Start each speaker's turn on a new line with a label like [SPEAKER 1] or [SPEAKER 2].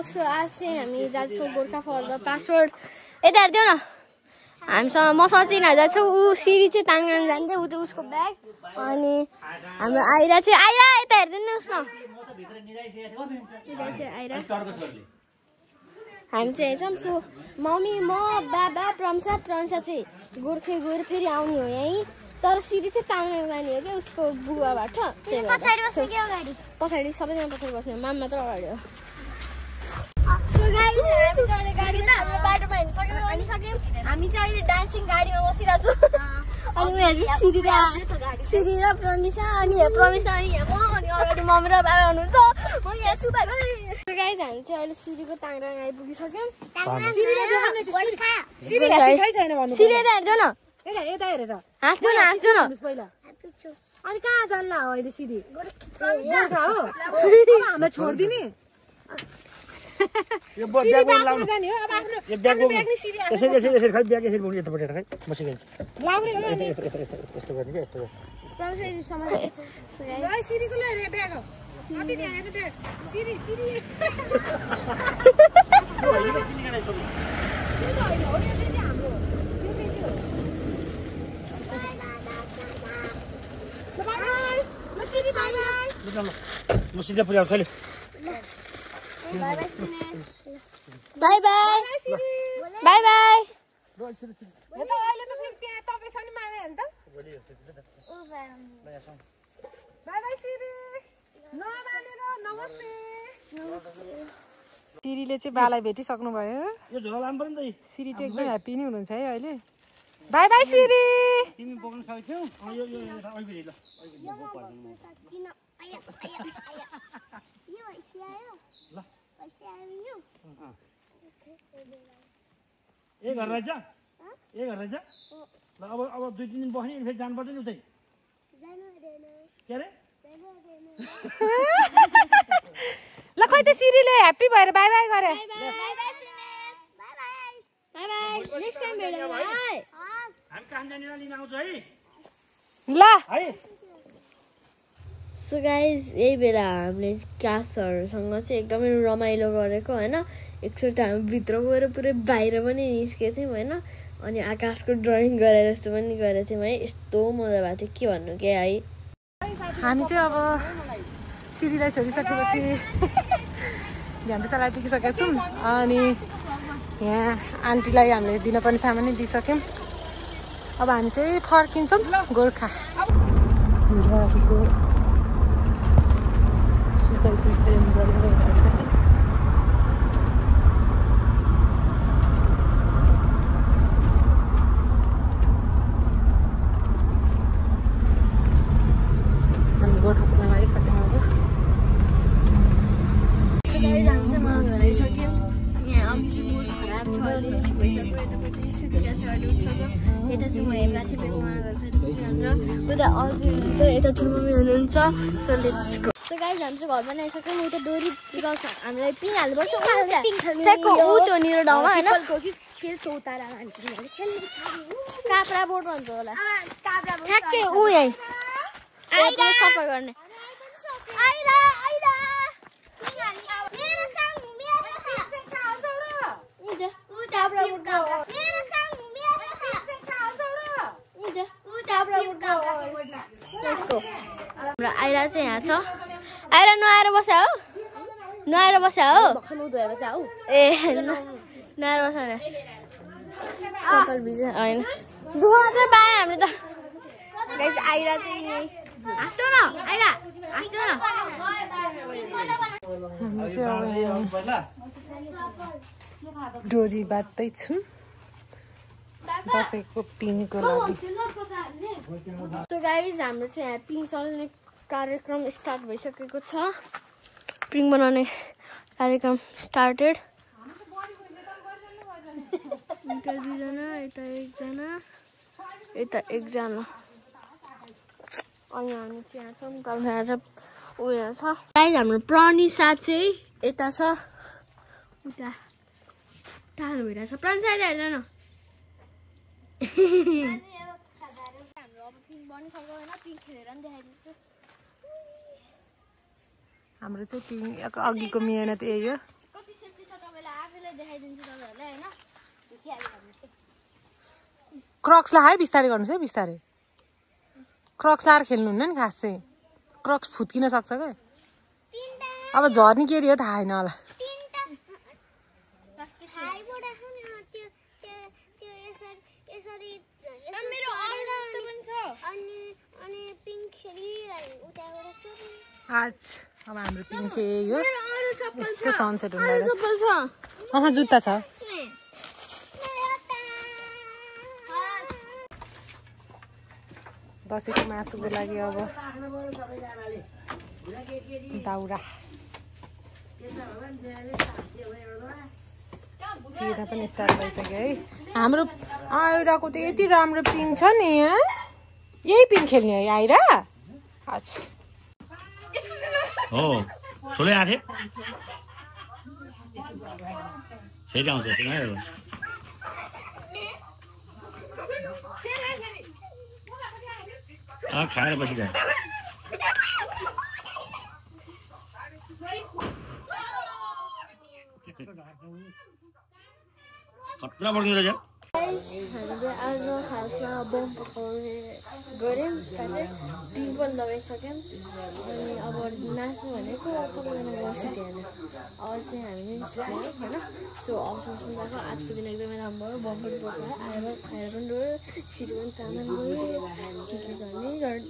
[SPEAKER 1] so आज चाहिँ हामी जान्छौँ गोर्खा फर द पासवर्ड यता हेरिदेऊ न हामीसँग म सचिन जान्छौँ ऊ सिरी चाहिँ ताङाङ जान्छ ऊ चाहिँ उसको ब्याग अनि हाम्रो आइरा चाहिँ आइरा यता हेरिदिनुहोस् न हामी चाहिँ हेर्छौँ सो मम्मी म बाबा प्रंसा चाहिँ गोर्खे गएर फेरि आउने हो यहीँ तर सिरी चाहिँ ताङाङ जाने हो क्या उसको बुवाबाट पछाडि सबैजना पछाडि बस्ने माम मात्र अगाडि हो सो गाइस हामी चाहिँ अहिले गाडीमा हाम्रो बाटोमा हिँडिसक्यौँ हामी चाहिँ अहिले डान्सिङ गाडीमा बसिरहेको छौँ अनि उनीहरू सिरी र प्रनिसा अनि प्रमिसा अनि यहाँ म अनि अगाडि मम्मी र बाबा हुनुहुन्छ म यहाँ छु बाइ बाइ सो गाइस हामी चाहिँ अहिले सिरीको ताङराङ आइपुगिसक्यौँ सिरी यता हेर्छ न
[SPEAKER 2] यता हेरेर
[SPEAKER 1] हाँस्छु न
[SPEAKER 2] पहिला अनि कहाँ जान्ला हो अहिले सिरी गोर्खा हो हामीलाई छोडिदिने
[SPEAKER 3] यो ब्याग लाउनु जाने हो अब आफ्नो यो ब्याग यसरी खै ब्याग यसरी बोक्नु यता पटेर खै बसिगयो
[SPEAKER 2] लाउरे
[SPEAKER 3] यस्तो गर्ने के यस्तो
[SPEAKER 1] प्रमिसा समाज
[SPEAKER 2] गाइ सिरीको ले ब्याग हो कति नि हेर्नु ब्याग सिरी
[SPEAKER 3] यो होइन किन गर्ने यसो
[SPEAKER 2] यो होइन हो यो चाहिँ हाम्रो यो चाहिँ त्यो बाइ म सिरी बाइ
[SPEAKER 3] म सिधा पुर्याउँछु खैले
[SPEAKER 1] बाइ बाइ बाइ बाइ
[SPEAKER 2] यता अहिले त फेरि त्यहाँ तपाईँ छ नि माने हैन त बाइ बाइ सिरी नमानेर नमस्ते सिरीले चाहिँ बालाई भेटिसक्नु भयो
[SPEAKER 3] यो झोला लानु पर्यो नि त
[SPEAKER 2] सिरी चाहिँ एकदम ह्याप्पी नै हुनुहुन्छ है अहिले बाइ बाइ सिरी
[SPEAKER 3] तिमी बोक्न सक्छौ यो अहिले ल ए घर रहेछ ल अब 2-3 दिन बस्ने फेरि जानुपर्छ नि उतै के अरे
[SPEAKER 2] ल खै त सिरीले ह्याप्पी भएर बाइ बाइ गरे
[SPEAKER 1] नेक्स्ट टाइम भेटौँ है
[SPEAKER 3] हामी कहाँ जानेर लिन आउँछु है
[SPEAKER 2] ल
[SPEAKER 3] है
[SPEAKER 1] सो गाइज यही बेला हामीले क्लासहरूसँग चाहिँ एकदमै रमाइलो गरेको होइन एकचोटि हामी भित्र गएर पुरै बाहिर पनि निस्केको थियौँ होइन अनि आकाशको ड्रइङ गरे जस्तो पनि गरेको थियौँ है यस्तो मजा भएको थियो के भन्नु के है
[SPEAKER 2] हामी चाहिँ अब सिरीलाई छोडिसकेपछि झ्याम्पिसालाई पुगिसकेका छौँ अनि यहाँ आन्टीलाई हामीले दिन पनि सामान दिइसक्यौँ अब हामी चाहिँ फर्किन्छौँ गोर्खा
[SPEAKER 1] यता ठुलो मम्मी हुनुहुन्छ so let's go so guys हामी चाहिँ घर बनाइसक्यौँ उता डोरी बिकाउँछ हामीलाई पिङ हाल्नुपर्छ त्यहाँको ऊ त्यो निरो ठाउँमा होइन काप्रा बोर्ड भन्छ होला ठ्याक्कै ऊ यहीँ सफा गर्ने हाम्रो आइरा चाहिँ यहाँ छ आइरा नआएर बस्या हो ए नआएर बस्या कपाल भिज होइन दुःख मात्रै पाएँ हामीले त गाइस आइरा चाहिँ हाँस्दै न आइरा हाँस्दै न
[SPEAKER 2] डोरी बाँध्दैछौँ दसैँको पिङको लागि
[SPEAKER 1] सो गाइस हाम्रो चाहिँ यहाँ पिङ चलाउने कार्यक्रम स्टार्ट भइसकेको छ पिङ बनाउने कार्यक्रम स्टार्टेड यता दुईजना यता एकजना अनि हामी चाहिँ यहाँ छौँ यहाँ छ ऊ यहाँ छ गाइस हाम्रो प्रनिसा चाहिँ यता छ उता टाढो भइरहेछ प्रनिसा यता हेर्दैन
[SPEAKER 2] हाम्रो चाहिँ पिङ अघिको मिहिनेत यही हो
[SPEAKER 1] आफैले देखाइदिन्छु तपाईँहरूलाई होइन
[SPEAKER 2] क्रक्स ला है बिस्तारै गर्नुहोस् है बिस्तारै क्रक्स लाएर खेल्नुहुन्न नि खास चाहिँ क्रक्स फुत्किन सक्छ क्या अब झर्ने के हो थाहा छैन होला आज अब हाम्रो पिङ चाहिँ यो यस्तो सनसेट हुँदा जुत्ता छ दसैँको मासुको लागि अब दाउरा चिर्न पनि स्टार्ट भइसक्यो है हाम्रो आइराको त यति राम्रो पिङ छ नि यहाँ यही पिङ खेल्ने है आइरा अच्छा
[SPEAKER 3] हो ठुलै आथे फेरि आउँछ खाएर बसिरह खतरा बढ्दो रहेछ
[SPEAKER 1] हामीले आज खासमा बम पकाउने गऱ्यौँ पिङ पनि लगाइसक्यौँ अनि अब नाच्नु भनेको सबैजना गर्छु त्यहाँ अब चाहिँ हामी निस्क्यौँ होइन सो अवसर सुन्दाको आजको दिन एकदमै राम्रो हो बम पनि पकायो आएर खाएर पनि गयो सिटी पनि तामा गयो के गर्ने